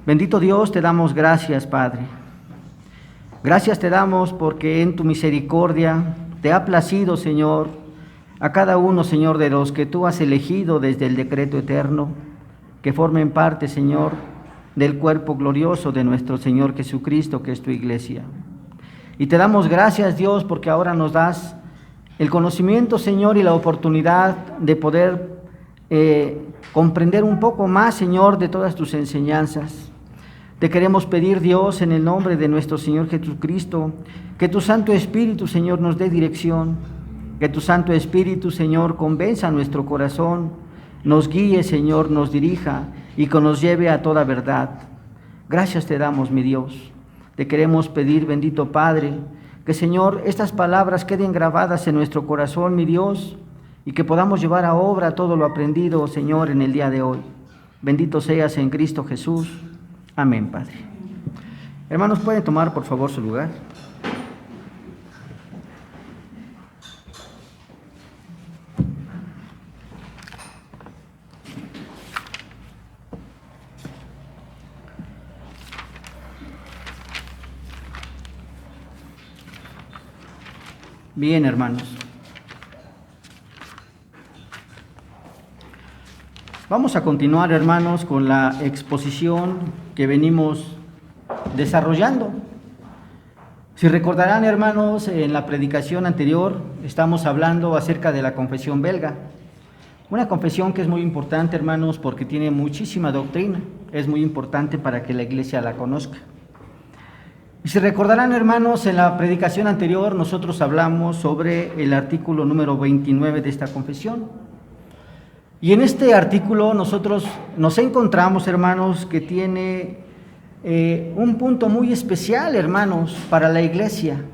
Bendito Dios, te damos gracias, Padre. Gracias te damos porque en tu misericordia te ha placido, Señor, a cada uno, Señor, de los que tú has elegido desde el decreto eterno, que formen parte, Señor, del cuerpo glorioso de nuestro Señor Jesucristo, que es tu iglesia. Y te damos gracias, Dios, porque ahora nos das el conocimiento, Señor, y la oportunidad de poder comprender un poco más, Señor, de todas tus enseñanzas. Te queremos pedir, Dios, en el nombre de nuestro Señor Jesucristo, que tu Santo Espíritu, Señor, nos dé dirección, que tu Santo Espíritu, Señor, convenza nuestro corazón, nos guíe, Señor, nos dirija y que nos lleve a toda verdad. Gracias te damos, mi Dios. Te queremos pedir, bendito Padre, que, Señor, estas palabras queden grabadas en nuestro corazón, mi Dios, y que podamos llevar a obra todo lo aprendido, Señor, en el día de hoy. Bendito seas en Cristo Jesús. Amén, Padre. Hermanos, ¿pueden tomar por favor su lugar? Bien, hermanos. Vamos a continuar, hermanos, con la exposición que venimos desarrollando. Si recordarán, hermanos, en la predicación anterior estamos hablando acerca de la confesión belga. Una confesión que es muy importante, hermanos, porque tiene muchísima doctrina. Es muy importante para que la iglesia la conozca. Y si recordarán, hermanos, en la predicación anterior nosotros hablamos sobre el artículo número 29 de esta confesión. Y en este artículo nosotros nos encontramos, hermanos, que tiene un punto muy especial, hermanos, para la iglesia.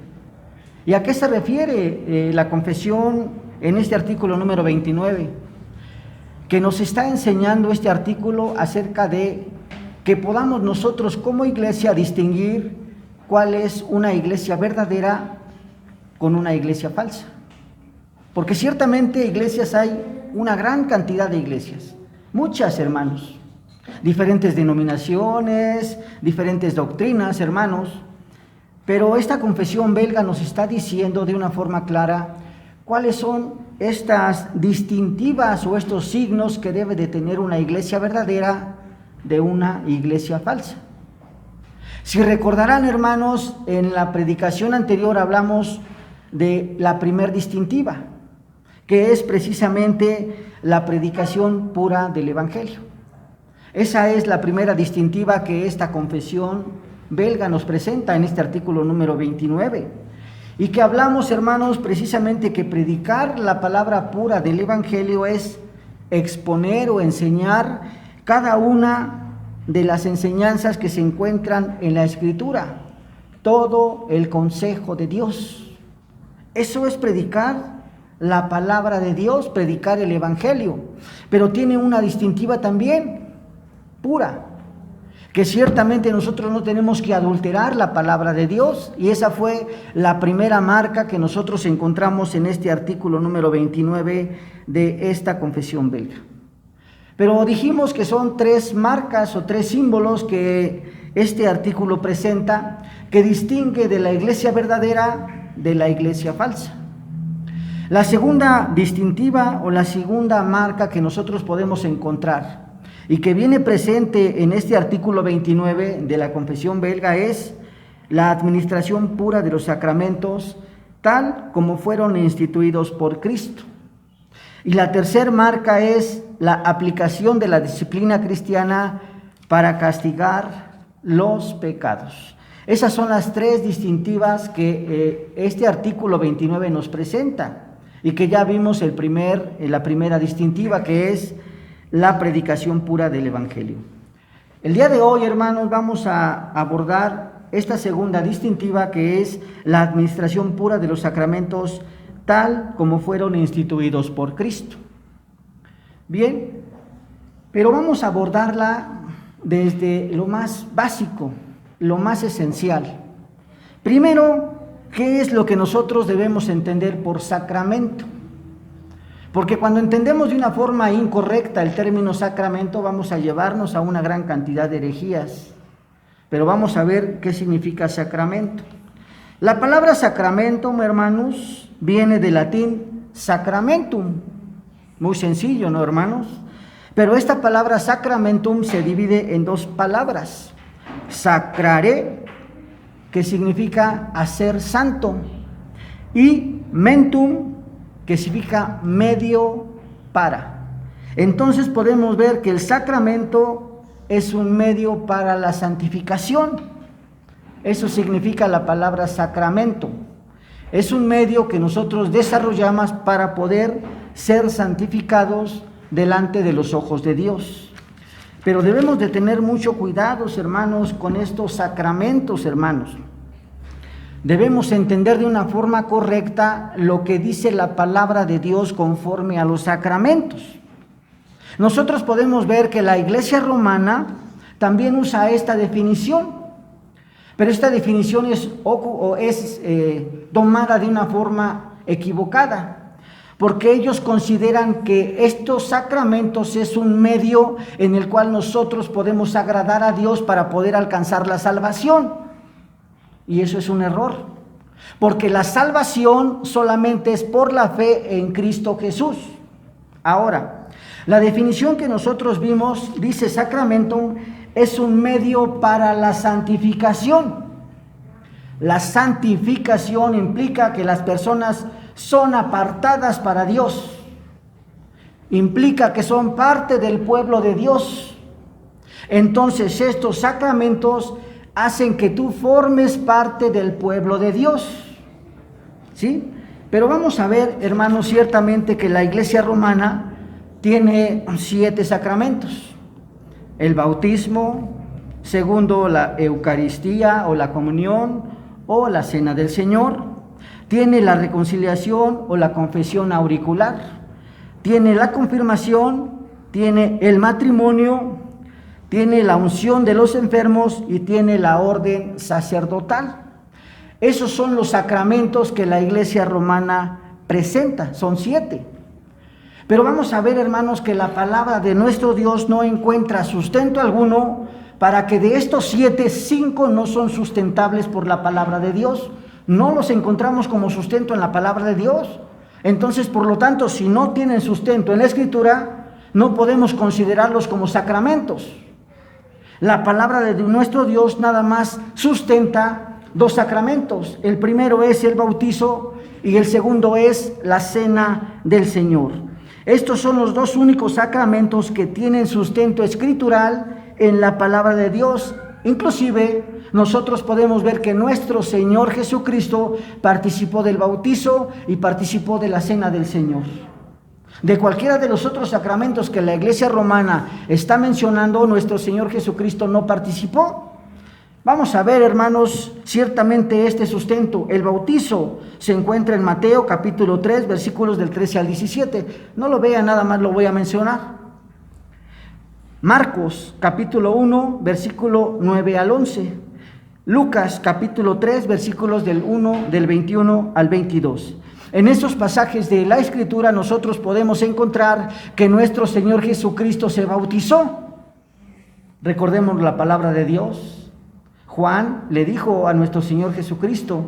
¿Y a qué se refiere la confesión en este artículo número 29? Que nos está enseñando este artículo acerca de que podamos nosotros como iglesia distinguir cuál es una iglesia verdadera con una iglesia falsa. Porque ciertamente iglesias hay una gran cantidad de iglesias, muchas, hermanos, diferentes denominaciones, diferentes doctrinas, hermanos, pero esta confesión belga nos está diciendo de una forma clara cuáles son estas distintivas o estos signos que debe de tener una iglesia verdadera de una iglesia falsa. Si recordarán, hermanos, en la predicación anterior hablamos de la primer distintiva, que es precisamente la predicación pura del Evangelio. Esa es la primera distintiva que esta confesión belga nos presenta en este artículo número 29. Y que hablamos, hermanos, precisamente que predicar la palabra pura del Evangelio es exponer o enseñar cada una de las enseñanzas que se encuentran en la Escritura, todo el consejo de Dios. Eso es predicar la palabra de Dios, predicar el Evangelio, pero tiene una distintiva también, pura, que ciertamente nosotros no tenemos que adulterar la palabra de Dios, y esa fue la primera marca que nosotros encontramos en este artículo número 29 de esta confesión belga. Pero dijimos que son tres marcas o tres símbolos que este artículo presenta, que distingue de la iglesia verdadera de la iglesia falsa. La segunda distintiva o la segunda marca que nosotros podemos encontrar y que viene presente en este artículo 29 de la confesión belga es la administración pura de los sacramentos tal como fueron instituidos por Cristo. Y la tercera marca es la aplicación de la disciplina cristiana para castigar los pecados. Esas son las tres distintivas que este artículo 29 nos presenta. Y que ya vimos la primera distintiva, que es la predicación pura del Evangelio. El día de hoy, hermanos, vamos a abordar esta segunda distintiva, que es la administración pura de los sacramentos tal como fueron instituidos por Cristo. Bien, pero vamos a abordarla desde lo más básico, lo más esencial. Primero, ¿qué es lo que nosotros debemos entender por sacramento? Porque cuando entendemos de una forma incorrecta el término sacramento, vamos a llevarnos a una gran cantidad de herejías. pero vamos a ver qué significa sacramento. La palabra sacramento, hermanos, viene del latín sacramentum. Muy sencillo, ¿no, hermanos? Pero esta palabra sacramentum se divide en dos palabras. Sacrare, que significa hacer santo, y mentum, que significa medio para. Entonces podemos ver que el sacramento es un medio para la santificación. Eso significa la palabra sacramento. Es un medio que nosotros desarrollamos para poder ser santificados delante de los ojos de Dios. Pero debemos de tener mucho cuidado, hermanos, con estos sacramentos, hermanos. Debemos entender de una forma correcta lo que dice la palabra de Dios conforme a los sacramentos. Nosotros podemos ver que la Iglesia romana también usa esta definición, pero esta definición es tomada de una forma equivocada, porque ellos consideran que estos sacramentos es un medio en el cual nosotros podemos agradar a Dios para poder alcanzar la salvación. Y eso es un error, porque la salvación solamente es por la fe en Cristo Jesús. Ahora, la definición que nosotros vimos dice sacramento es un medio para la santificación. La santificación implica que las personas son apartadas para Dios, implica que son parte del pueblo de Dios. Entonces estos sacramentos hacen que tú formes parte del pueblo de Dios, ¿sí? Pero vamos a ver, hermanos, ciertamente que la Iglesia romana tiene 7 sacramentos. El bautismo, segundo la Eucaristía o la comunión o la cena del Señor, tiene la reconciliación o la confesión auricular, tiene la confirmación, tiene el matrimonio, tiene la unción de los enfermos y tiene la orden sacerdotal. Esos son los sacramentos que la Iglesia romana presenta, son 7. Pero vamos a ver, hermanos, que la palabra de nuestro Dios no encuentra sustento alguno para que de estos 7, 5 no son sustentables por la palabra de Dios. No los encontramos como sustento en la palabra de Dios. Entonces, por lo tanto, si no tienen sustento en la Escritura, no podemos considerarlos como sacramentos. La palabra de nuestro Dios nada más sustenta 2 sacramentos. El primero es el bautizo y el segundo es la cena del Señor. Estos son los 2 únicos sacramentos que tienen sustento escritural en la palabra de Dios. Inclusive nosotros podemos ver que nuestro Señor Jesucristo participó del bautizo y participó de la cena del Señor. De cualquiera de los otros sacramentos que la Iglesia romana está mencionando, nuestro Señor Jesucristo no participó. Vamos a ver, hermanos, ciertamente este sustento. El bautizo se encuentra en Mateo capítulo 3, versículos del 13 al 17. No lo vean, nada más lo voy a mencionar. Marcos capítulo 1, versículo 9 al 11. Lucas capítulo 3, versículos del 21 al 22. En estos pasajes de la Escritura nosotros podemos encontrar que nuestro Señor Jesucristo se bautizó. Recordemos la palabra de Dios. Juan le dijo a nuestro Señor Jesucristo: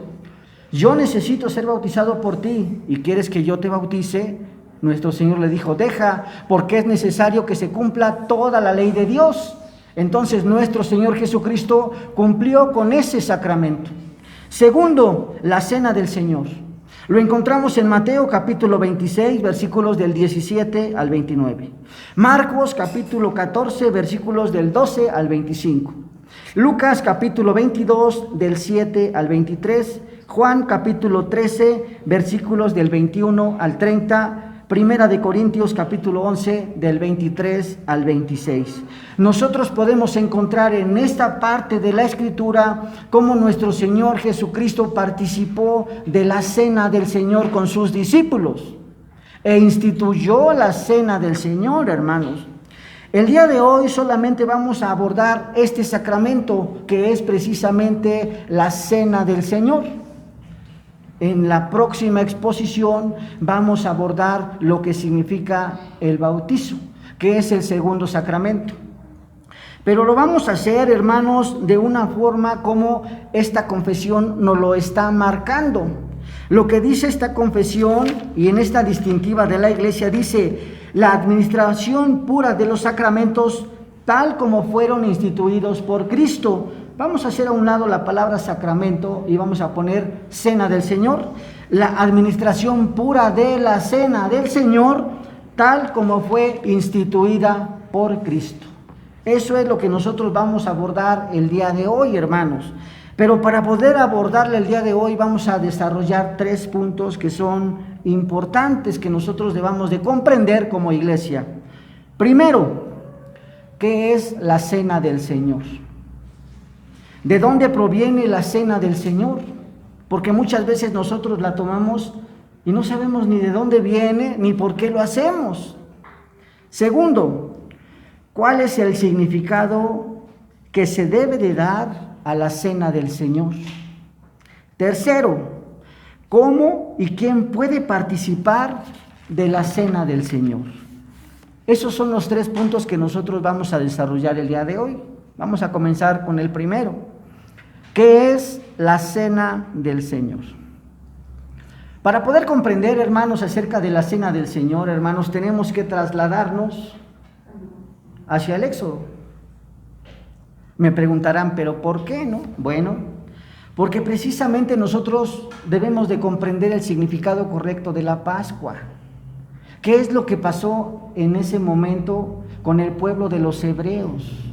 yo necesito ser bautizado por ti, ¿y quieres que yo te bautice? Nuestro Señor le dijo: deja, porque es necesario que se cumpla toda la ley de Dios. Entonces nuestro Señor Jesucristo cumplió con ese sacramento. Segundo, la cena del Señor. Lo encontramos en Mateo capítulo 26, versículos del 17 al 29. Marcos capítulo 14, versículos del 12 al 25. Lucas capítulo 22, del 7 al 23. Juan capítulo 13, versículos del 21 al 30. Primera de Corintios capítulo 11, del 23 al 26. Nosotros podemos encontrar en esta parte de la Escritura cómo nuestro Señor Jesucristo participó de la cena del Señor con sus discípulos e instituyó la cena del Señor, hermanos. El día de hoy solamente vamos a abordar este sacramento que es precisamente la cena del Señor. En la próxima exposición vamos a abordar lo que significa el bautizo, que es el segundo sacramento. Pero lo vamos a hacer, hermanos, de una forma como esta confesión nos lo está marcando. Lo que dice esta confesión y en esta distintiva de la iglesia dice: la administración pura de los sacramentos tal como fueron instituidos por Cristo. Vamos a hacer a un lado la palabra sacramento y vamos a poner cena del Señor. La administración pura de la cena del Señor tal como fue instituida por Cristo. Eso es lo que nosotros vamos a abordar el día de hoy, hermanos. Pero para poder abordarle el día de hoy vamos a desarrollar 3 puntos que son importantes que nosotros debamos de comprender como iglesia. Primero, ¿qué es la cena del Señor? ¿De dónde proviene la cena del Señor? Porque muchas veces nosotros la tomamos y no sabemos ni de dónde viene ni por qué lo hacemos. Segundo, ¿cuál es el significado que se debe de dar a la cena del Señor? Tercero, ¿cómo y quién puede participar de la cena del Señor? Esos son los 3 puntos que nosotros vamos a desarrollar el día de hoy. Vamos a comenzar con el primero. ¿Qué es la cena del Señor? Para poder comprender, hermanos, acerca de la cena del Señor, hermanos, tenemos que trasladarnos hacia el Éxodo. Me preguntarán, ¿pero por qué no? Bueno, porque precisamente nosotros debemos de comprender el significado correcto de la Pascua. ¿Qué es lo que pasó en ese momento con el pueblo de los hebreos?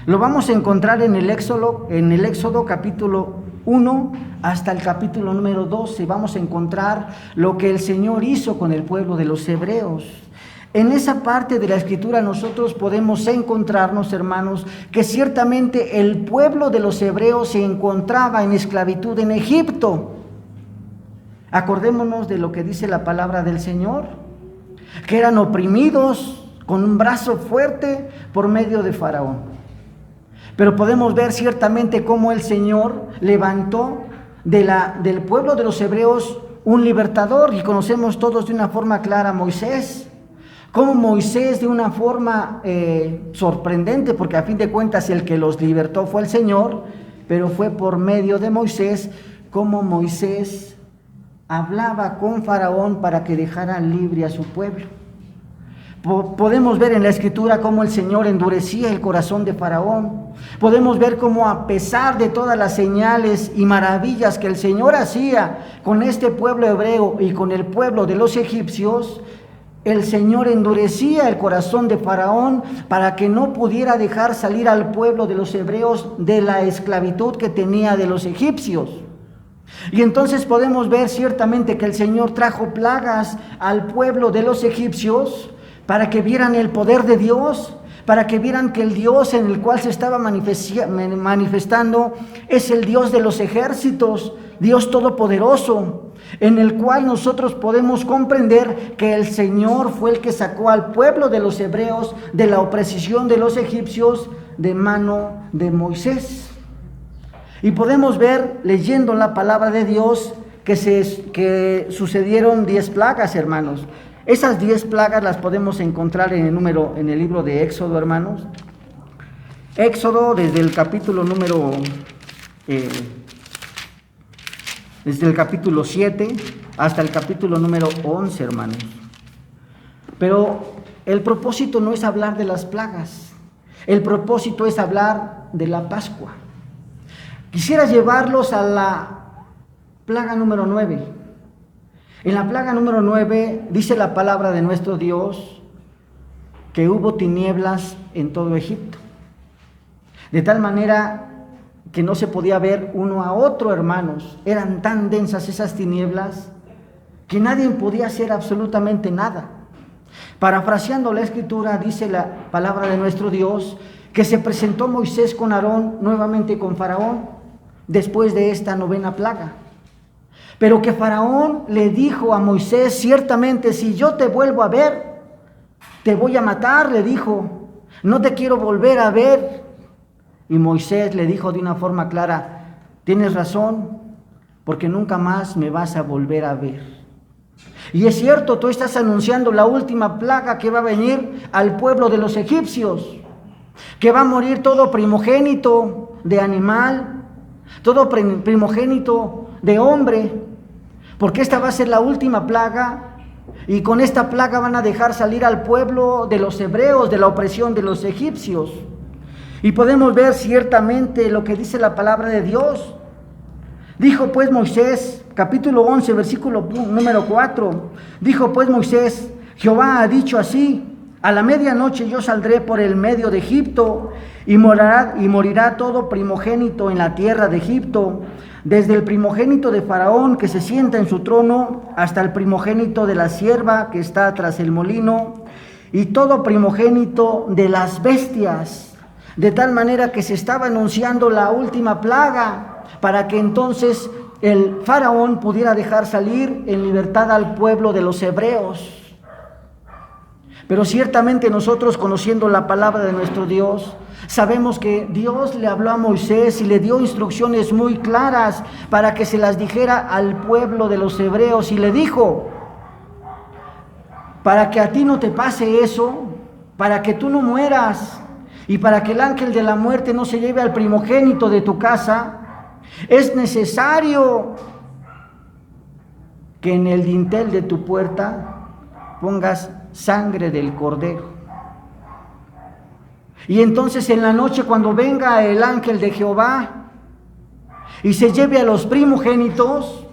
Lo vamos a encontrar en el Éxodo capítulo 1 hasta el capítulo número 12. Vamos a encontrar lo que el Señor hizo con el pueblo de los hebreos. En esa parte de la Escritura nosotros podemos encontrarnos, hermanos, que ciertamente el pueblo de los hebreos se encontraba en esclavitud en Egipto. Acordémonos de lo que dice la palabra del Señor, que eran oprimidos con un brazo fuerte por medio de Faraón. Pero podemos ver ciertamente cómo el Señor levantó del pueblo de los hebreos un libertador, y conocemos todos de una forma clara a Moisés. Como Moisés, de una forma sorprendente, porque a fin de cuentas el que los libertó fue el Señor, pero fue por medio de Moisés, como Moisés hablaba con Faraón para que dejara libre a su pueblo. Podemos ver en la Escritura cómo el Señor endurecía el corazón de Faraón. Podemos ver cómo, a pesar de todas las señales y maravillas que el Señor hacía con este pueblo hebreo y con el pueblo de los egipcios, el Señor endurecía el corazón de Faraón para que no pudiera dejar salir al pueblo de los hebreos de la esclavitud que tenía de los egipcios. Y entonces podemos ver ciertamente que el Señor trajo plagas al pueblo de los egipcios para que vieran el poder de Dios, para que vieran que el Dios en el cual se estaba manifestando es el Dios de los ejércitos, Dios todopoderoso, en el cual nosotros podemos comprender que el Señor fue el que sacó al pueblo de los hebreos de la opresión de los egipcios de mano de Moisés. Y podemos ver, leyendo la palabra de Dios, que sucedieron 10 plagas, hermanos. Esas 10 plagas las podemos encontrar en el libro de Éxodo, hermanos. Éxodo, desde el capítulo 7 hasta el capítulo número 11, hermanos. Pero el propósito no es hablar de las plagas, el propósito es hablar de la Pascua. Quisiera llevarlos a la plaga número 9. En la plaga número 9 dice la palabra de nuestro Dios que hubo tinieblas en todo Egipto, de tal manera que no se podía ver uno a otro, hermanos. Eran tan densas esas tinieblas que nadie podía hacer absolutamente nada. Parafraseando la Escritura, dice la palabra de nuestro Dios que se presentó Moisés con Aarón nuevamente con Faraón después de esta 9ª plaga. Pero que Faraón le dijo a Moisés: ciertamente, si yo te vuelvo a ver, te voy a matar, le dijo, no te quiero volver a ver. Y Moisés le dijo de una forma clara: tienes razón, porque nunca más me vas a volver a ver. Y es cierto, tú estás anunciando la última plaga que va a venir al pueblo de los egipcios. que va a morir todo primogénito de animal, todo primogénito de hombre, porque esta va a ser la última plaga, y con esta plaga van a dejar salir al pueblo de los hebreos de la opresión de los egipcios. Y podemos ver ciertamente lo que dice la palabra de Dios. Dijo pues Moisés, capítulo 11, versículo número 4, dijo pues Moisés: Jehová ha dicho así: a la medianoche yo saldré por el medio de Egipto, y morirá todo primogénito en la tierra de Egipto, desde el primogénito de Faraón que se sienta en su trono, hasta el primogénito de la sierva que está tras el molino, y todo primogénito de las bestias. De tal manera que se estaba anunciando la última plaga, para que entonces el Faraón pudiera dejar salir en libertad al pueblo de los hebreos. Pero ciertamente nosotros, conociendo la palabra de nuestro Dios, sabemos que Dios le habló a Moisés y le dio instrucciones muy claras para que se las dijera al pueblo de los hebreos, y le dijo: para que a ti no te pase eso, para que tú no mueras, y para que el ángel de la muerte no se lleve al primogénito de tu casa, es necesario que en el dintel de tu puerta pongas sangre del cordero. Y entonces en la noche, cuando venga el ángel de Jehová y se lleve a los primogénitos,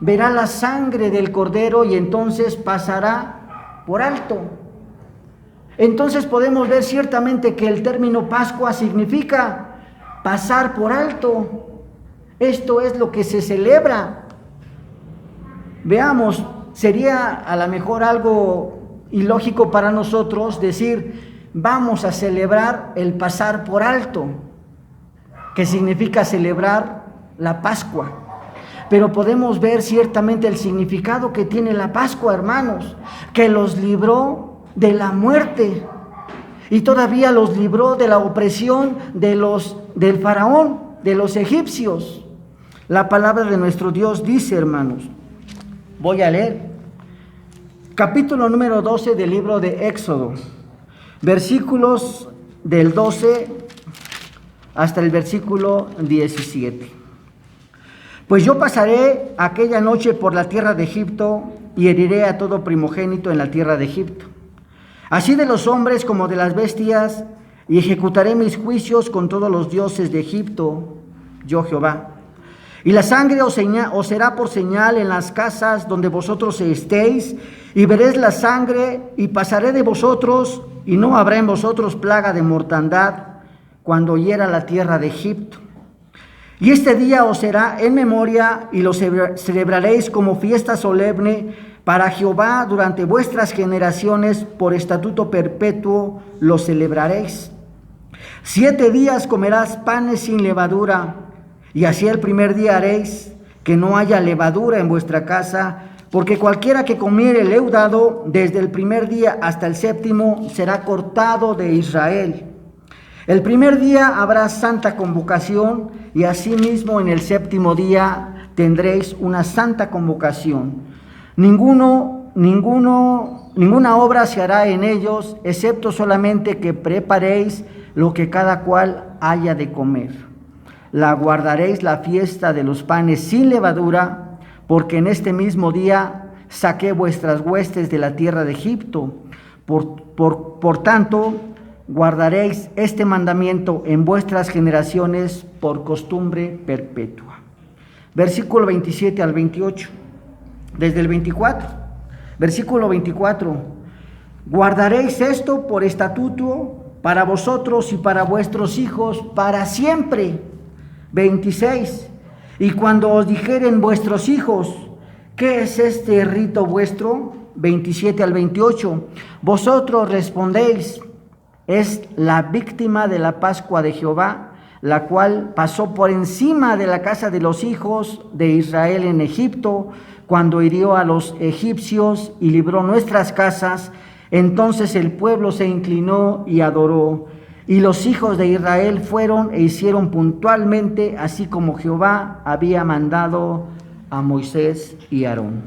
verá la sangre del cordero y entonces pasará por alto. Entonces podemos ver ciertamente que el término Pascua significa pasar por alto. Esto es lo que se celebra. Veamos, sería a lo mejor algo ilógico para nosotros decir: vamos a celebrar el pasar por alto, que significa celebrar la Pascua. Pero podemos ver ciertamente el significado que tiene la Pascua, hermanos, que los libró de la muerte y todavía los libró de la opresión del Faraón, de los egipcios. La palabra de nuestro Dios dice, hermanos, voy a leer. Capítulo número 12 del libro de Éxodo, versículos del 12 hasta el versículo 17. Pues yo pasaré aquella noche por la tierra de Egipto y heriré a todo primogénito en la tierra de Egipto, así de los hombres como de las bestias, y ejecutaré mis juicios con todos los dioses de Egipto, yo Jehová. Y la sangre os será por señal en las casas donde vosotros estéis, y veréis la sangre, y pasaré de vosotros, y no habrá en vosotros plaga de mortandad cuando hiera la tierra de Egipto. Y este día os será en memoria, y lo celebraréis como fiesta solemne para Jehová durante vuestras generaciones, por estatuto perpetuo lo celebraréis. 7 días comerás panes sin levadura, y así el primer día haréis que no haya levadura en vuestra casa, porque cualquiera que comiere leudado desde el primer día hasta el 7º será cortado de Israel. El primer día habrá santa convocación, y asimismo en el 7º día tendréis una santa convocación. Ninguna obra se hará en ellos, excepto solamente que preparéis lo que cada cual haya de comer. La guardaréis la fiesta de los panes sin levadura, porque en este mismo día saqué vuestras huestes de la tierra de Egipto. Por tanto, guardaréis este mandamiento en vuestras generaciones por costumbre perpetua. Versículo 27 al 28, desde el 24, versículo 24. Guardaréis esto por estatuto para vosotros y para vuestros hijos para siempre. 26. Y cuando os dijeren vuestros hijos: ¿qué es este rito vuestro? 27 al 28. Vosotros respondéis: es la víctima de la Pascua de Jehová, la cual pasó por encima de la casa de los hijos de Israel en Egipto, cuando hirió a los egipcios y libró nuestras casas. Entonces el pueblo se inclinó y adoró. Y los hijos de Israel fueron e hicieron puntualmente, así como Jehová había mandado a Moisés y Aarón.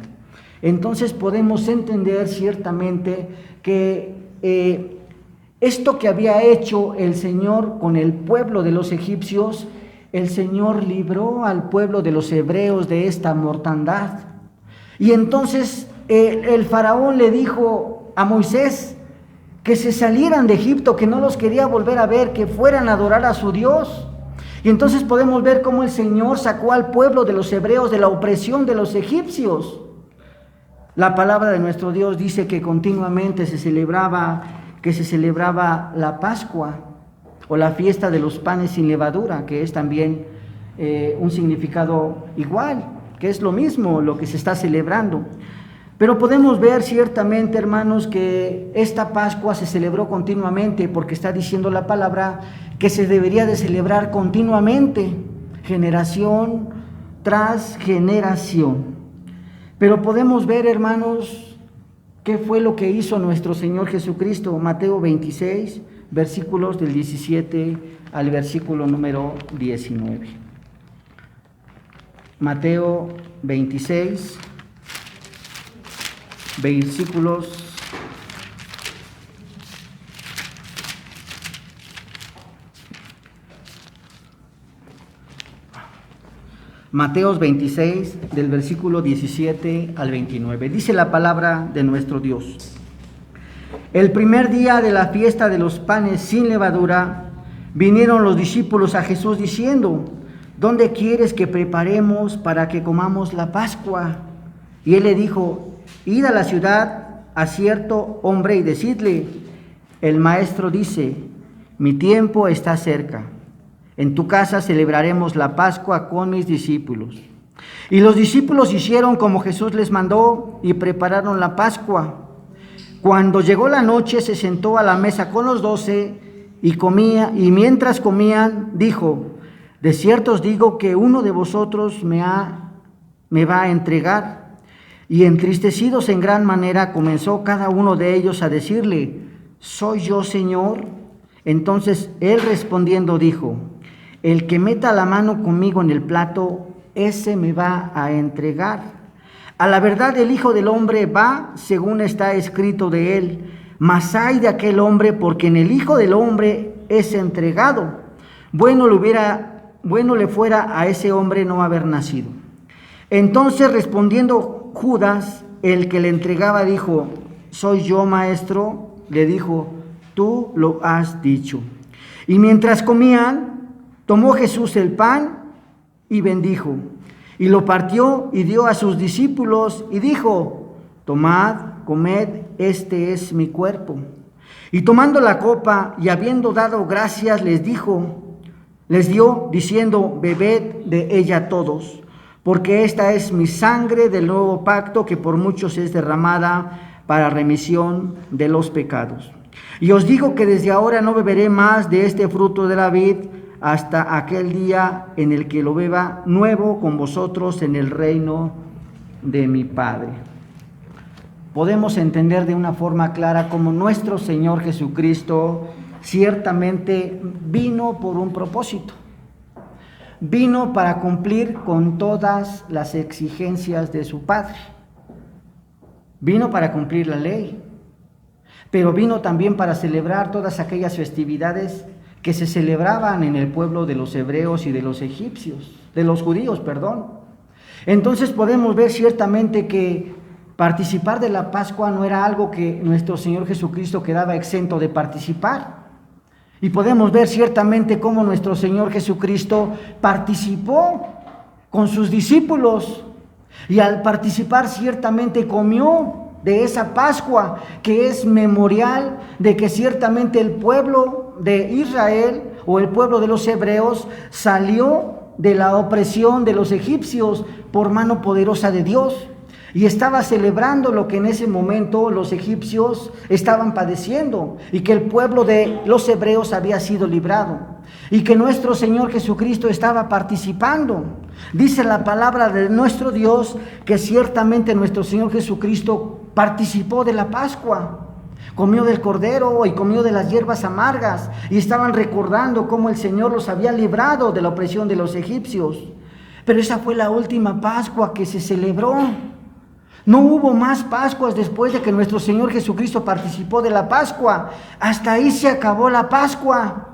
Entonces podemos entender ciertamente que Esto que había hecho el Señor con el pueblo de los egipcios, el Señor libró al pueblo de los hebreos de esta mortandad. Y entonces el faraón le dijo a Moisés que se salieran de Egipto, que no los quería volver a ver, que fueran a adorar a su Dios. Y entonces podemos ver cómo el Señor sacó al pueblo de los hebreos de la opresión de los egipcios. La palabra de nuestro Dios dice que continuamente se celebraba la Pascua o la fiesta de los panes sin levadura, que es también un significado igual, que es lo mismo lo que se está celebrando. Pero podemos ver ciertamente, hermanos, que esta Pascua se celebró continuamente, porque está diciendo la palabra que se debería de celebrar continuamente, generación tras generación. Pero podemos ver, hermanos, qué fue lo que hizo nuestro Señor Jesucristo. Mateo 26, versículos del 17 al versículo número 19. Mateo 26, versículos Mateo 26, del versículo 17 al 29. Dice la palabra de nuestro Dios: el primer día de la fiesta de los panes sin levadura, vinieron los discípulos a Jesús diciendo: ¿dónde quieres que preparemos para que comamos la Pascua? Y él le dijo: id a la ciudad a cierto hombre y decidle: el maestro dice, mi tiempo está cerca. En tu casa celebraremos la Pascua con mis discípulos. Y los discípulos hicieron como Jesús les mandó y prepararon la Pascua. Cuando llegó la noche, se sentó a la mesa con los 12 y comía, y mientras comían, dijo: de cierto os digo que uno de vosotros me va a entregar. Y entristecidos en gran manera, comenzó cada uno de ellos a decirle: ¿soy yo, Señor? Entonces él respondiendo dijo: el que meta la mano conmigo en el plato, ese me va a entregar. A la verdad, el Hijo del Hombre va según está escrito de él, mas ay de aquel hombre porque en el Hijo del Hombre es entregado. Bueno le fuera a ese hombre no haber nacido. Entonces respondiendo Judas, el que le entregaba, dijo: ¿soy yo, maestro? Le dijo: tú lo has dicho. Y mientras comían, tomó Jesús el pan y bendijo, y lo partió y dio a sus discípulos y dijo: tomad, comed, este es mi cuerpo. Y tomando la copa y habiendo dado gracias, les dio diciendo: bebed de ella todos, porque esta es mi sangre del nuevo pacto, que por muchos es derramada para remisión de los pecados. Y os digo que desde ahora no beberé más de este fruto de la vid hasta aquel día en el que lo beba nuevo con vosotros en el reino de mi Padre. Podemos entender de una forma clara cómo nuestro Señor Jesucristo ciertamente vino por un propósito. Vino para cumplir con todas las exigencias de su Padre. Vino para cumplir la ley, pero vino también para celebrar todas aquellas festividades que se celebraban en el pueblo de los hebreos y de los judíos. Entonces podemos ver ciertamente que participar de la Pascua no era algo que nuestro Señor Jesucristo quedaba exento de participar. Y podemos ver ciertamente cómo nuestro Señor Jesucristo participó con sus discípulos, y al participar ciertamente comió de esa Pascua, que es memorial de que ciertamente el pueblo de Israel o el pueblo de los hebreos salió de la opresión de los egipcios por mano poderosa de Dios, y estaba celebrando lo que en ese momento los egipcios estaban padeciendo, y que el pueblo de los hebreos había sido librado, y que nuestro Señor Jesucristo estaba participando. Dice la palabra de nuestro Dios que ciertamente nuestro Señor Jesucristo participó de la Pascua, comió del cordero y comió de las hierbas amargas, y estaban recordando cómo el Señor los había librado de la opresión de los egipcios. Pero esa fue la última Pascua que se celebró. No hubo más Pascuas después de que nuestro Señor Jesucristo participó de la Pascua. Hasta ahí se acabó la Pascua.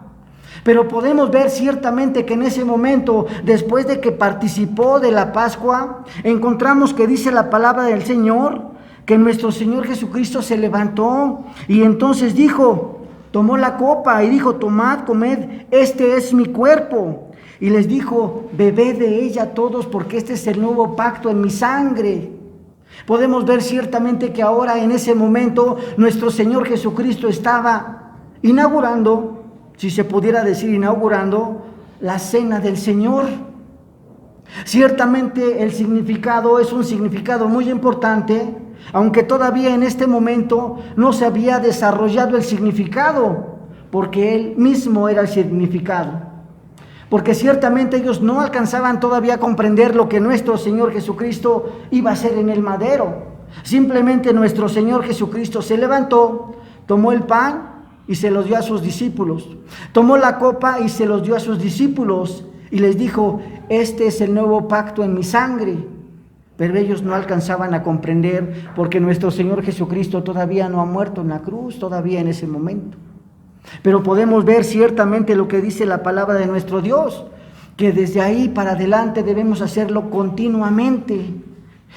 Pero podemos ver ciertamente que en ese momento, después de que participó de la Pascua, encontramos que dice la palabra del Señor, que nuestro Señor Jesucristo se levantó y entonces dijo, tomó la copa y dijo, tomad, comed, este es mi cuerpo. Y les dijo, bebed de ella todos, porque este es el nuevo pacto en mi sangre. Podemos ver ciertamente que ahora en ese momento nuestro Señor Jesucristo estaba inaugurando, si se pudiera decir inaugurando, la cena del Señor. Ciertamente el significado es un significado muy importante, aunque todavía en este momento no se había desarrollado el significado, porque Él mismo era el significado. Porque ciertamente ellos no alcanzaban todavía a comprender lo que nuestro Señor Jesucristo iba a hacer en el madero. Simplemente nuestro Señor Jesucristo se levantó, tomó el pan y se los dio a sus discípulos. Tomó la copa y se los dio a sus discípulos y les dijo, este es el nuevo pacto en mi sangre. Pero ellos no alcanzaban a comprender porque nuestro Señor Jesucristo todavía no ha muerto en la cruz, todavía en ese momento. Pero podemos ver ciertamente lo que dice la palabra de nuestro Dios, que desde ahí para adelante debemos hacerlo continuamente.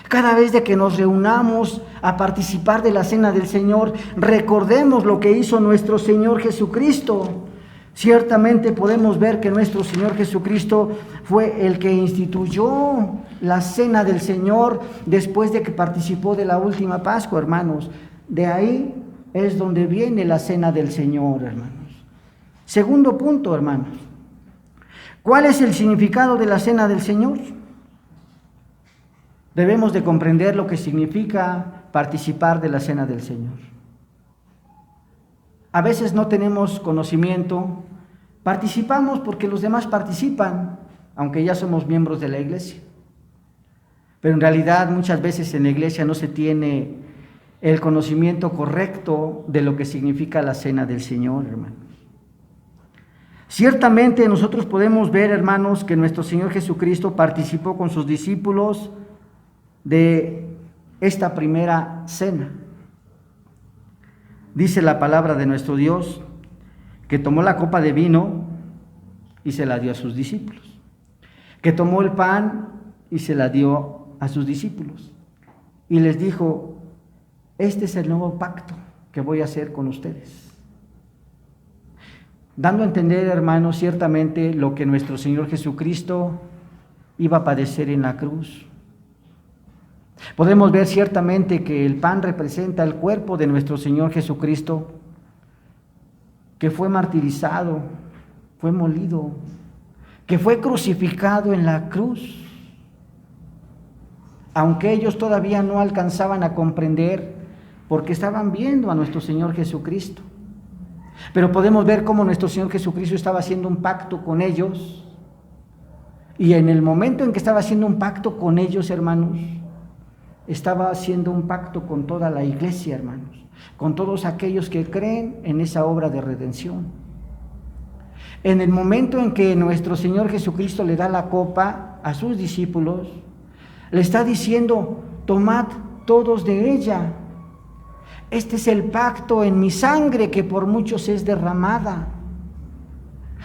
Cada vez de que nos reunamos a participar de la cena del Señor, recordemos lo que hizo nuestro Señor Jesucristo. Ciertamente podemos ver que nuestro Señor Jesucristo fue el que instituyó la cena del Señor después de que participó de la última Pascua, hermanos. De ahí es donde viene la cena del Señor, hermanos. Segundo punto, hermanos. ¿Cuál es el significado de la cena del Señor? Debemos de comprender lo que significa participar de la cena del Señor. A veces no tenemos conocimiento, participamos porque los demás participan, aunque ya somos miembros de la iglesia. Pero en realidad muchas veces en la iglesia no se tiene el conocimiento correcto de lo que significa la cena del Señor, hermanos. Ciertamente nosotros podemos ver, hermanos, que nuestro Señor Jesucristo participó con sus discípulos de esta primera cena. Dice la palabra de nuestro Dios que tomó la copa de vino y se la dio a sus discípulos, que tomó el pan y se la dio a sus discípulos y les dijo, este es el nuevo pacto que voy a hacer con ustedes. Dando a entender, hermanos, ciertamente lo que nuestro Señor Jesucristo iba a padecer en la cruz. Podemos ver ciertamente que el pan representa el cuerpo de nuestro Señor Jesucristo, que fue martirizado, fue molido, que fue crucificado en la cruz. Aunque ellos todavía no alcanzaban a comprender, porque estaban viendo a nuestro Señor Jesucristo. Pero podemos ver cómo nuestro Señor Jesucristo estaba haciendo un pacto con ellos. Y en el momento en que estaba haciendo un pacto con ellos, hermanos, estaba haciendo un pacto con toda la iglesia, hermanos, con todos aquellos que creen en esa obra de redención. En el momento en que nuestro Señor Jesucristo le da la copa a sus discípulos, le está diciendo, tomad todos de ella. Este es el pacto en mi sangre que por muchos es derramada.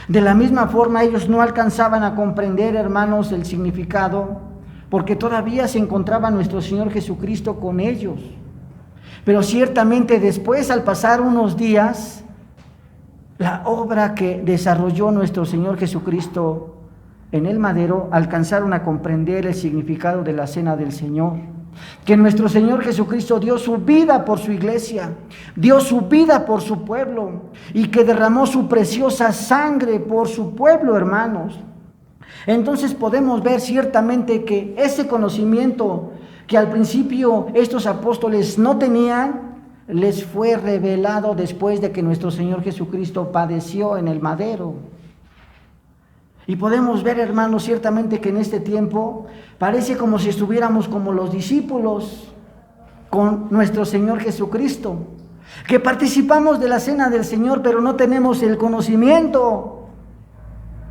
De la misma forma ellos no alcanzaban a comprender, hermanos, el significado, porque todavía se encontraba nuestro Señor Jesucristo con ellos. Pero ciertamente después, al pasar unos días, la obra que desarrolló nuestro Señor Jesucristo en el madero, alcanzaron a comprender el significado de la cena del Señor. Que nuestro Señor Jesucristo dio su vida por su iglesia, dio su vida por su pueblo y que derramó su preciosa sangre por su pueblo, hermanos. Entonces podemos ver ciertamente que ese conocimiento que al principio estos apóstoles no tenían, les fue revelado después de que nuestro Señor Jesucristo padeció en el madero. Y podemos ver, hermanos, ciertamente que en este tiempo parece como si estuviéramos como los discípulos con nuestro Señor Jesucristo, que participamos de la cena del Señor, pero no tenemos el conocimiento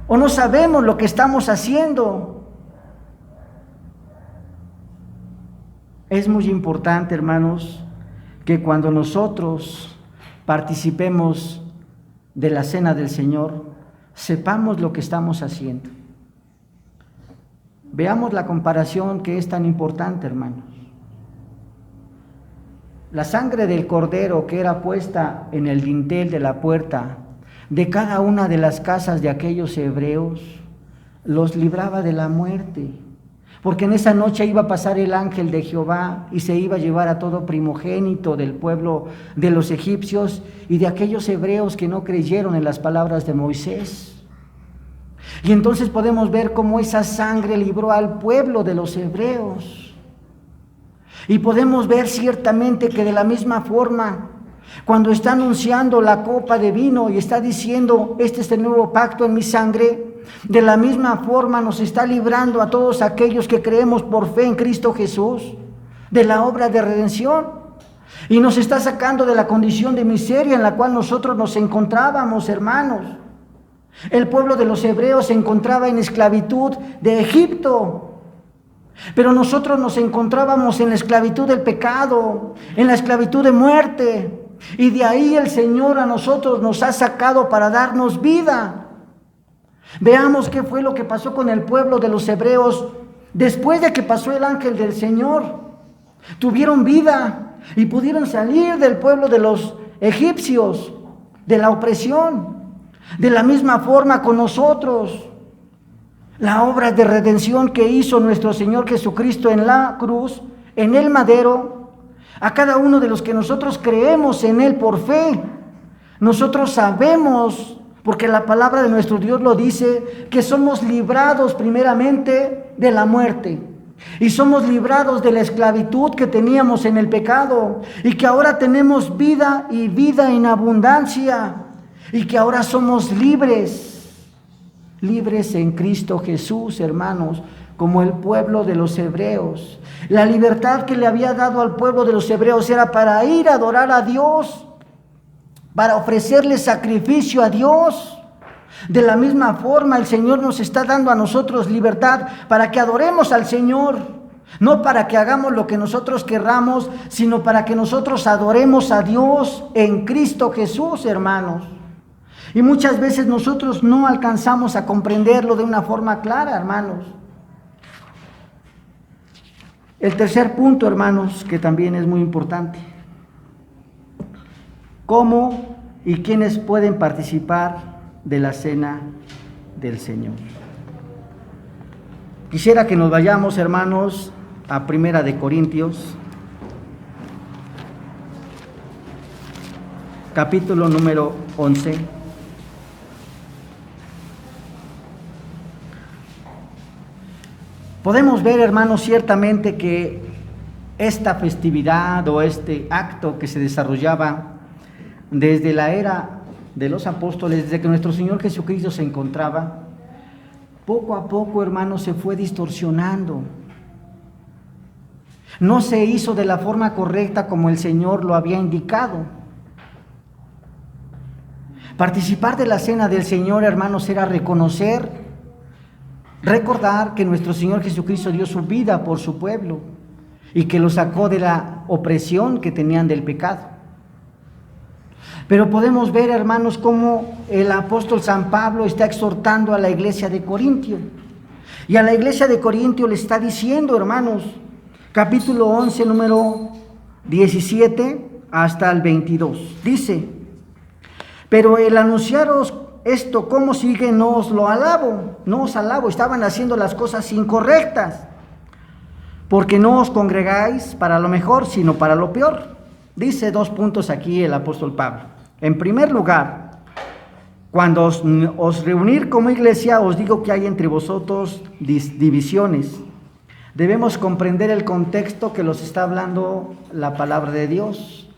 o no sabemos lo que estamos haciendo. Es muy importante, hermanos, que cuando nosotros participemos de la cena del Señor, sepamos lo que estamos haciendo. Veamos la comparación que es tan importante, hermanos. La sangre del cordero que era puesta en el dintel de la puerta de cada una de las casas de aquellos hebreos los libraba de la muerte, porque en esa noche iba a pasar el ángel de Jehová y se iba a llevar a todo primogénito del pueblo de los egipcios y de aquellos hebreos que no creyeron en las palabras de Moisés. Y entonces podemos ver cómo esa sangre libró al pueblo de los hebreos. Y podemos ver ciertamente que de la misma forma, cuando está anunciando la copa de vino y está diciendo, este es el nuevo pacto en mi sangre, de la misma forma nos está librando a todos aquellos que creemos por fe en Cristo Jesús, de la obra de redención. Y nos está sacando de la condición de miseria en la cual nosotros nos encontrábamos, hermanos. El pueblo de los hebreos se encontraba en esclavitud de Egipto. Pero nosotros nos encontrábamos en la esclavitud del pecado, en la esclavitud de muerte, y de ahí el Señor a nosotros nos ha sacado para darnos vida. Veamos qué fue lo que pasó con el pueblo de los hebreos después de que pasó el ángel del Señor. Tuvieron vida y pudieron salir del pueblo de los egipcios, de la opresión. De la misma forma con nosotros. La obra de redención que hizo nuestro Señor Jesucristo en la cruz, en el madero, a cada uno de los que nosotros creemos en Él por fe, nosotros sabemos, porque la palabra de nuestro Dios lo dice, que somos librados primeramente de la muerte, y somos librados de la esclavitud que teníamos en el pecado, y que ahora tenemos vida y vida en abundancia, y que ahora somos libres en Cristo Jesús, hermanos, como el pueblo de los hebreos. La libertad que le había dado al pueblo de los hebreos era para ir a adorar a Dios, para ofrecerle sacrificio a Dios. De la misma forma, el Señor nos está dando a nosotros libertad para que adoremos al Señor, no para que hagamos lo que nosotros querramos, sino para que nosotros adoremos a Dios en Cristo Jesús, hermanos. Y muchas veces nosotros no alcanzamos a comprenderlo de una forma clara, hermanos. El tercer punto, hermanos, que también es muy importante. ¿Cómo y quiénes pueden participar de la cena del Señor? Quisiera que nos vayamos, hermanos, a Primera de Corintios, capítulo número 11. Podemos ver, hermanos, ciertamente que esta festividad o este acto que se desarrollaba desde la era de los apóstoles, desde que nuestro Señor Jesucristo se encontraba, poco a poco, hermanos, se fue distorsionando. No se hizo de la forma correcta como el Señor lo había indicado. Participar de la cena del Señor, hermanos, era recordar que nuestro Señor Jesucristo dio su vida por su pueblo y que lo sacó de la opresión que tenían del pecado. Pero podemos ver, hermanos, cómo el apóstol San Pablo está exhortando a la iglesia de Corintio. Y a la iglesia de Corintio le está diciendo, hermanos, capítulo 11, número 17 hasta el 22. Dice: pero el anunciaros esto, ¿cómo sigue? No os alabo, estaban haciendo las cosas incorrectas, porque no os congregáis para lo mejor, sino para lo peor. Dice 2 puntos aquí el apóstol Pablo. En primer lugar, cuando os reunir como iglesia, os digo que hay entre vosotros divisiones. Debemos comprender el contexto que los está hablando la palabra de Dios.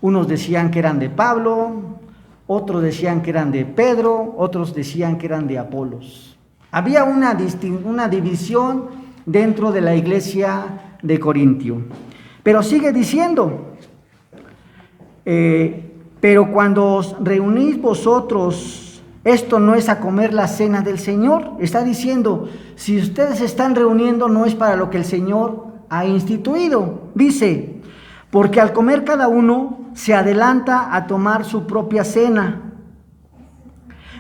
Unos decían que eran de Pablo, otros decían que eran de Pedro, otros decían que eran de Apolos. Había una división dentro de la iglesia de Corintio. Pero sigue diciendo, pero cuando os reunís vosotros, esto no es a comer la cena del Señor. Está diciendo, si ustedes se están reuniendo, no es para lo que el Señor ha instituido. Dice, porque al comer cada uno se adelanta a tomar su propia cena,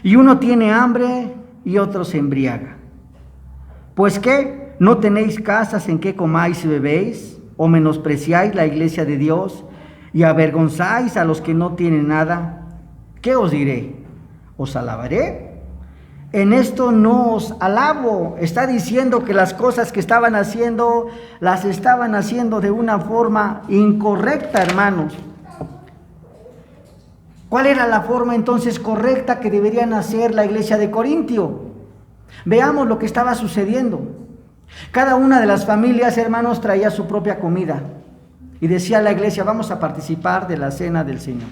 y uno tiene hambre y otro se embriaga. Pues ¿qué? ¿No tenéis casas en que comáis y bebéis? ¿O menospreciáis la iglesia de Dios y avergonzáis a los que no tienen nada? ¿Qué os diré? ¿Os alabaré? En esto no os alabo. Está diciendo que las cosas que estaban haciendo, las estaban haciendo de una forma incorrecta, hermanos. ¿Cuál era la forma entonces correcta que deberían hacer la iglesia de Corintio? Veamos lo que estaba sucediendo. Cada una de las familias, hermanos, traía su propia comida. Y decía la iglesia, vamos a participar de la cena del Señor.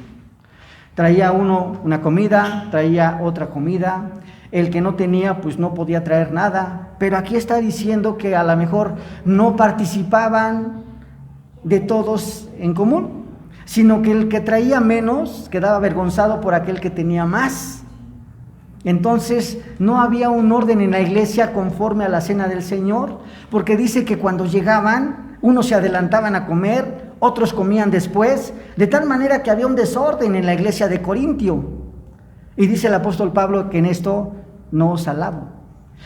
Traía uno una comida, traía otra comida. El que no tenía, pues no podía traer nada. Pero aquí está diciendo que a lo mejor no participaban de todos en común, sino que el que traía menos quedaba avergonzado por aquel que tenía más. Entonces no había un orden en la iglesia conforme a la cena del Señor, porque dice que cuando llegaban, unos se adelantaban a comer, otros comían después, de tal manera que había un desorden en la iglesia de Corintio. Y dice el apóstol Pablo que en esto no os alabo.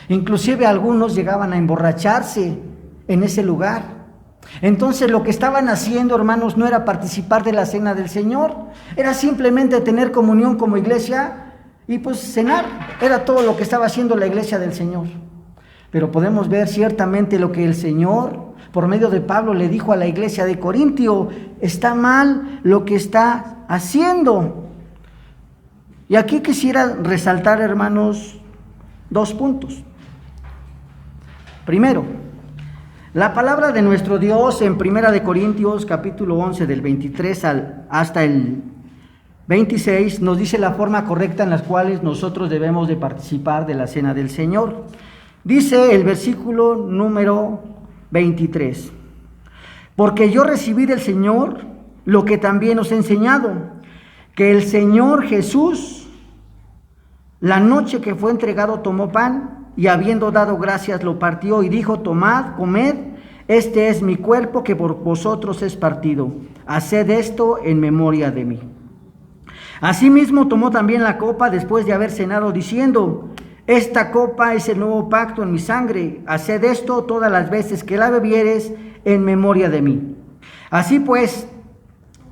Inclusive algunos llegaban a emborracharse en ese lugar. Entonces lo que estaban haciendo, hermanos, no era participar de la cena del Señor, era simplemente tener comunión como iglesia y pues cenar. Era todo lo que estaba haciendo la iglesia del Señor. Pero podemos ver ciertamente lo que el Señor, por medio de Pablo, le dijo a la iglesia de Corintio: está mal lo que está haciendo. Y aquí quisiera resaltar, hermanos, 2 puntos. Primero, la palabra de nuestro Dios en 1 Corintios capítulo 11 del 23 hasta el 26 nos dice la forma correcta en las cuales nosotros debemos de participar de la cena del Señor. Dice el versículo número 23: porque yo recibí del Señor lo que también os he enseñado, que el Señor Jesús, la noche que fue entregado, tomó pan, y habiendo dado gracias lo partió y dijo: tomad, comed, este es mi cuerpo que por vosotros es partido, haced esto en memoria de mí. Asimismo tomó también la copa después de haber cenado, diciendo: esta copa es el nuevo pacto en mi sangre, haced esto todas las veces que la bebieres en memoria de mí. Así pues,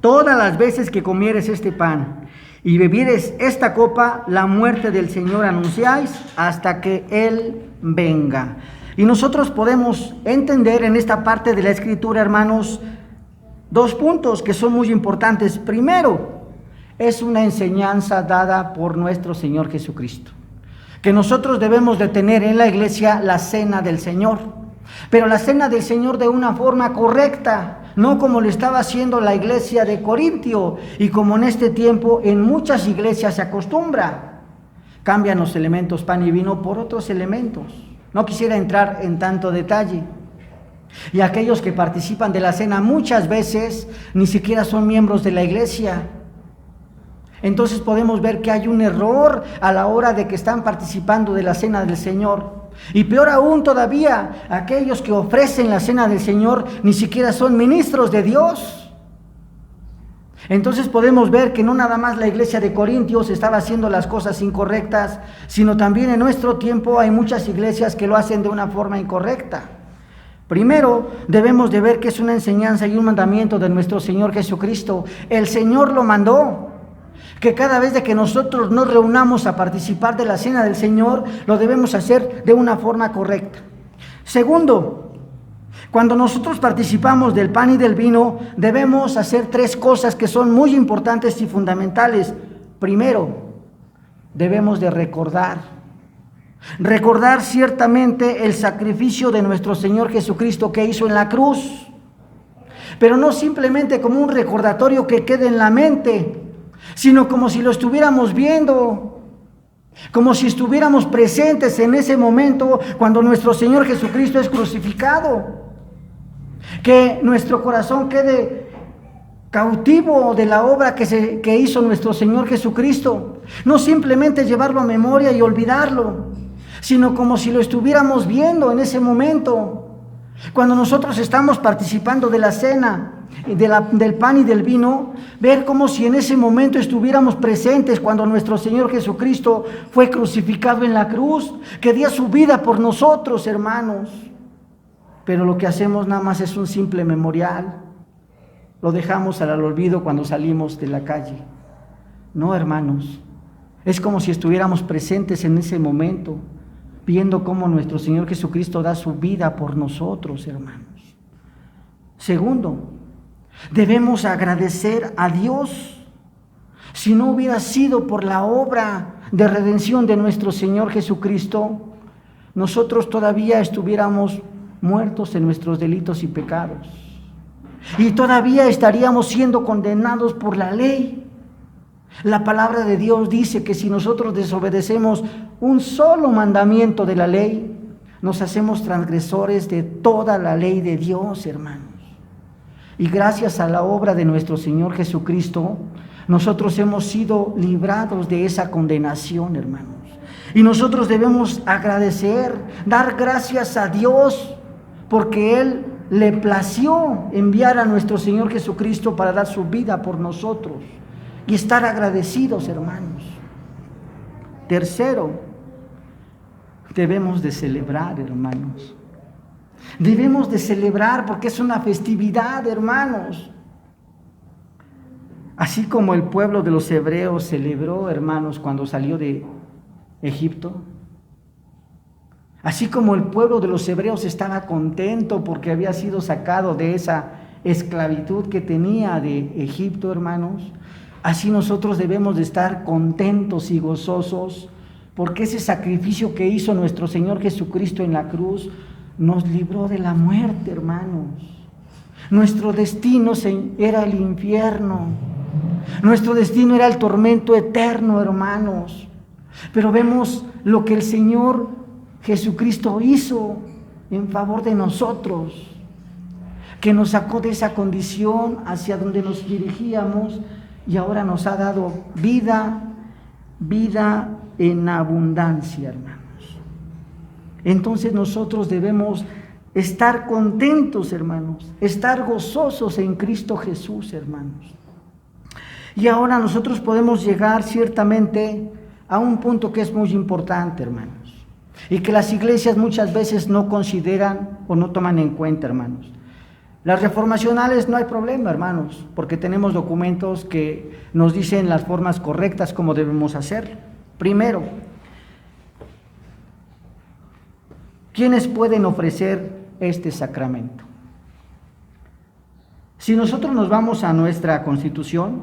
todas las veces que comieres este pan y bebieres esta copa, la muerte del Señor anunciáis hasta que Él venga. Y nosotros podemos entender en esta parte de la Escritura, hermanos, 2 puntos que son muy importantes. Primero, es una enseñanza dada por nuestro Señor Jesucristo, que nosotros debemos de tener en la iglesia la cena del Señor, pero la cena del Señor de una forma correcta, no como lo estaba haciendo la iglesia de Corintio y como en este tiempo en muchas iglesias se acostumbra. Cambian los elementos pan y vino por otros elementos. No quisiera entrar en tanto detalle. Y aquellos que participan de la cena muchas veces ni siquiera son miembros de la iglesia. Entonces podemos ver que hay un error a la hora de que están participando de la cena del Señor. Y peor aún todavía, aquellos que ofrecen la cena del Señor ni siquiera son ministros de Dios. Entonces podemos ver que no nada más la iglesia de Corintios estaba haciendo las cosas incorrectas, sino también en nuestro tiempo hay muchas iglesias que lo hacen de una forma incorrecta. Primero, debemos de ver que es una enseñanza y un mandamiento de nuestro Señor Jesucristo. El Señor lo mandó, que cada vez de que nosotros nos reunamos a participar de la cena del Señor, lo debemos hacer de una forma correcta. Segundo, cuando nosotros participamos del pan y del vino, debemos hacer 3 cosas que son muy importantes y fundamentales. Primero, debemos de recordar ciertamente el sacrificio de nuestro Señor Jesucristo que hizo en la cruz, pero no simplemente como un recordatorio que quede en la mente, sino como si lo estuviéramos viendo, como si estuviéramos presentes en ese momento cuando nuestro Señor Jesucristo es crucificado. Que nuestro corazón quede cautivo de la obra que hizo nuestro Señor Jesucristo. No simplemente llevarlo a memoria y olvidarlo, sino como si lo estuviéramos viendo en ese momento. Cuando nosotros estamos participando de la cena, del pan y del vino, ver como si en ese momento estuviéramos presentes cuando nuestro Señor Jesucristo fue crucificado en la cruz, que dio su vida por nosotros, hermanos. Pero lo que hacemos nada más es un simple memorial. Lo dejamos al olvido cuando salimos de la calle. No, hermanos, es como si estuviéramos presentes en ese momento, viendo cómo nuestro Señor Jesucristo da su vida por nosotros, hermanos. Segundo, debemos agradecer a Dios. Si no hubiera sido por la obra de redención de nuestro Señor Jesucristo, nosotros todavía estuviéramos muertos en nuestros delitos y pecados. Y todavía estaríamos siendo condenados por la ley. La palabra de Dios dice que si nosotros desobedecemos un solo mandamiento de la ley, nos hacemos transgresores de toda la ley de Dios, hermanos. Y gracias a la obra de nuestro Señor Jesucristo, nosotros hemos sido librados de esa condenación, hermanos. Y nosotros debemos agradecer, dar gracias a Dios, porque Él le plació enviar a nuestro Señor Jesucristo para dar su vida por nosotros. Y estar agradecidos, hermanos. Tercero, debemos de celebrar, hermanos. Debemos de celebrar porque es una festividad, hermanos. Así como el pueblo de los hebreos celebró, hermanos, cuando salió de Egipto. Así como el pueblo de los hebreos estaba contento porque había sido sacado de esa esclavitud que tenía de Egipto, hermanos. Así nosotros debemos de estar contentos y gozosos porque ese sacrificio que hizo nuestro Señor Jesucristo en la cruz nos libró de la muerte, hermanos. Nuestro destino era el infierno. Nuestro destino era el tormento eterno, hermanos. Pero vemos lo que el Señor Jesucristo hizo en favor de nosotros, que nos sacó de esa condición hacia donde nos dirigíamos y ahora nos ha dado vida en abundancia, hermanos. Entonces nosotros debemos estar contentos, hermanos, estar gozosos en Cristo Jesús, hermanos. Y ahora nosotros podemos llegar ciertamente a un punto que es muy importante, hermanos, y que las iglesias muchas veces no consideran o no toman en cuenta, hermanos. Las reformacionales no hay problema, hermanos, porque tenemos documentos que nos dicen las formas correctas como debemos hacerlo. Primero, ¿quiénes pueden ofrecer este sacramento? Si nosotros nos vamos a nuestra Constitución,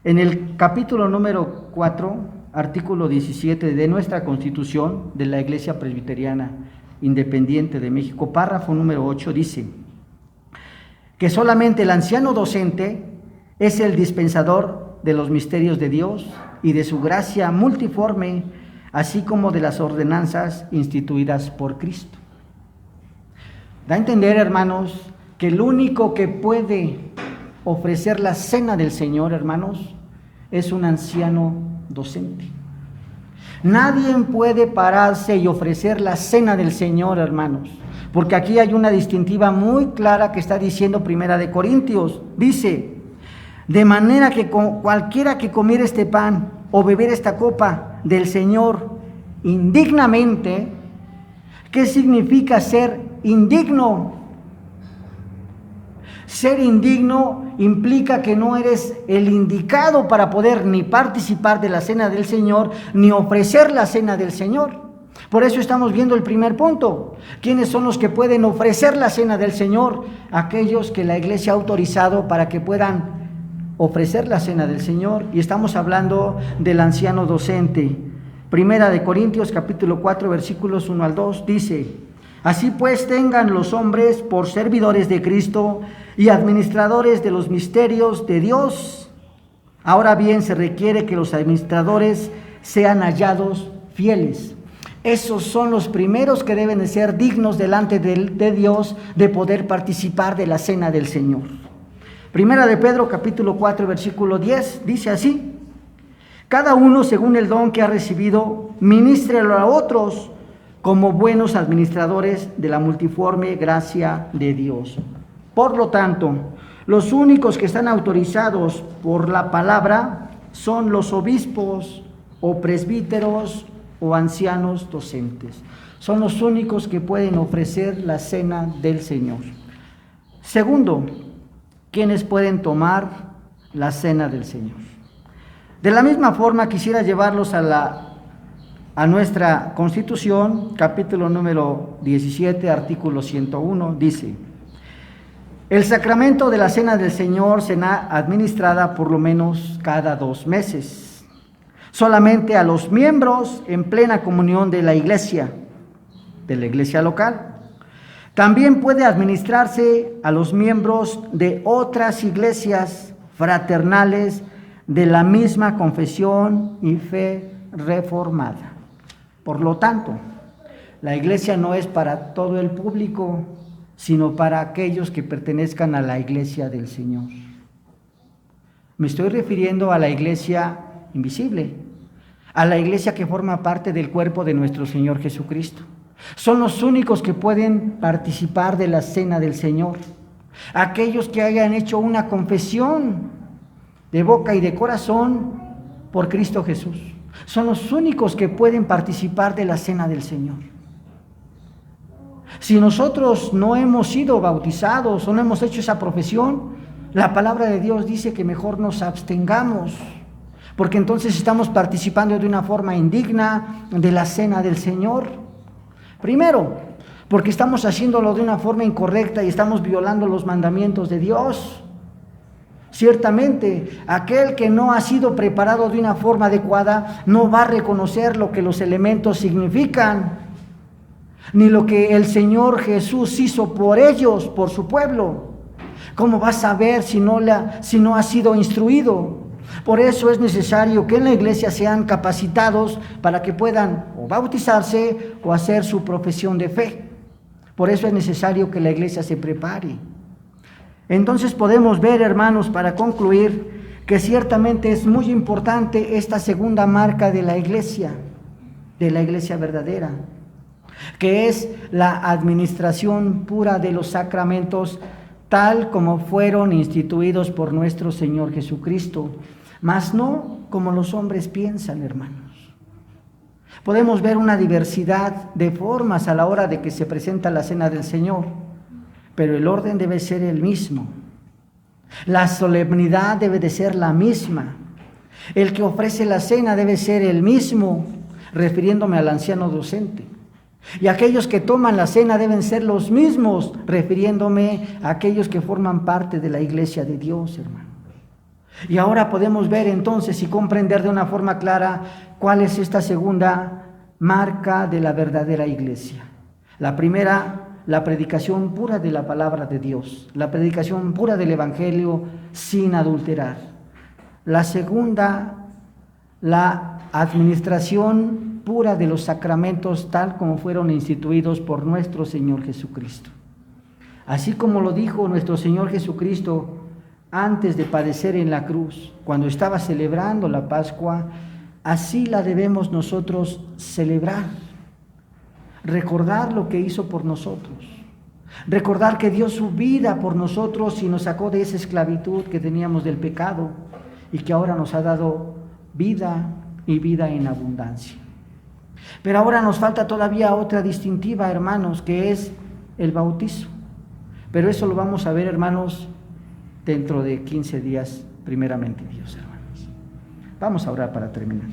en el capítulo número 4, artículo 17 de nuestra Constitución de la Iglesia Presbiteriana Independiente de México, párrafo número 8, dice que solamente el anciano docente es el dispensador de los misterios de Dios y de su gracia multiforme, así como de las ordenanzas instituidas por Cristo. Da a entender, hermanos, que el único que puede ofrecer la cena del Señor, hermanos, es un anciano docente. Nadie puede pararse y ofrecer la cena del Señor, hermanos, porque aquí hay una distintiva muy clara que está diciendo Primera de Corintios. Dice, de manera que cualquiera que comiera este pan o beber esta copa del Señor indignamente, ¿qué significa ser indigno? Ser indigno implica que no eres el indicado para poder ni participar de la cena del Señor, ni ofrecer la cena del Señor. Por eso estamos viendo el primer punto. ¿Quiénes son los que pueden ofrecer la cena del Señor? Aquellos que la iglesia ha autorizado para que puedan ofrecer la cena del Señor. Y estamos hablando del anciano docente. Primera de Corintios capítulo 4 versículos 1 al 2 dice: así pues tengan los hombres por servidores de Cristo y administradores de los misterios de Dios. Ahora bien, se requiere que los administradores sean hallados fieles. Esos son los primeros que deben de ser dignos delante de Dios de poder participar de la cena del Señor. Primera de Pedro capítulo 4 versículo 10 dice así: cada uno según el don que ha recibido, ministrelo a otros como buenos administradores de la multiforme gracia de Dios. Por lo tanto, los únicos que están autorizados por la palabra son los obispos o presbíteros o ancianos docentes. Son los únicos que pueden ofrecer la cena del Señor. Segundo, ¿quiénes pueden tomar la cena del Señor? De la misma forma quisiera llevarlos a nuestra Constitución, capítulo número 17, artículo 101, dice: el sacramento de la cena del Señor será administrada por lo menos cada 2 meses, solamente a los miembros en plena comunión de la iglesia local. También puede administrarse a los miembros de otras iglesias fraternales de la misma confesión y fe reformada. Por lo tanto, la iglesia no es para todo el público, sino para aquellos que pertenezcan a la iglesia del Señor. Me estoy refiriendo a la iglesia invisible, a la iglesia que forma parte del cuerpo de nuestro Señor Jesucristo. Son los únicos que pueden participar de la cena del Señor. Aquellos que hayan hecho una confesión de boca y de corazón por Cristo Jesús. Son los únicos que pueden participar de la cena del Señor. Si nosotros no hemos sido bautizados o no hemos hecho esa profesión, la palabra de Dios dice que mejor nos abstengamos, porque entonces estamos participando de una forma indigna de la cena del Señor. Primero, porque estamos haciéndolo de una forma incorrecta y estamos violando los mandamientos de Dios. Ciertamente, aquel que no ha sido preparado de una forma adecuada no va a reconocer lo que los elementos significan, ni lo que el Señor Jesús hizo por ellos, por su pueblo. ¿Cómo va a saber si no ha sido instruido? Por eso es necesario que en la iglesia sean capacitados para que puedan o bautizarse o hacer su profesión de fe. Por eso es necesario que la iglesia se prepare. Entonces podemos ver, hermanos, para concluir, que ciertamente es muy importante esta segunda marca de la iglesia verdadera, que es la administración pura de los sacramentos, tal como fueron instituidos por nuestro Señor Jesucristo, mas no como los hombres piensan, hermanos. Podemos ver una diversidad de formas a la hora de que se presenta la cena del Señor, pero el orden debe ser el mismo. La solemnidad debe de ser la misma. El que ofrece la cena debe ser el mismo, refiriéndome al anciano docente. Y aquellos que toman la cena deben ser los mismos, refiriéndome a aquellos que forman parte de la iglesia de Dios, hermano. Y ahora podemos ver entonces y comprender de una forma clara cuál es esta segunda marca de la verdadera iglesia. La primera, la predicación pura de la palabra de Dios, la predicación pura del Evangelio sin adulterar. La segunda, la administración pura de los sacramentos tal como fueron instituidos por nuestro Señor Jesucristo. Así como lo dijo nuestro Señor Jesucristo antes de padecer en la cruz, cuando estaba celebrando la Pascua, así la debemos nosotros celebrar. Recordar lo que hizo por nosotros. Recordar que dio su vida por nosotros y nos sacó de esa esclavitud que teníamos del pecado y que ahora nos ha dado vida y vida en abundancia. Pero ahora nos falta todavía otra distintiva, hermanos, que es el bautizo. Pero eso lo vamos a ver, hermanos, dentro de 15 días, primeramente Dios, hermanos. Vamos a orar para terminar.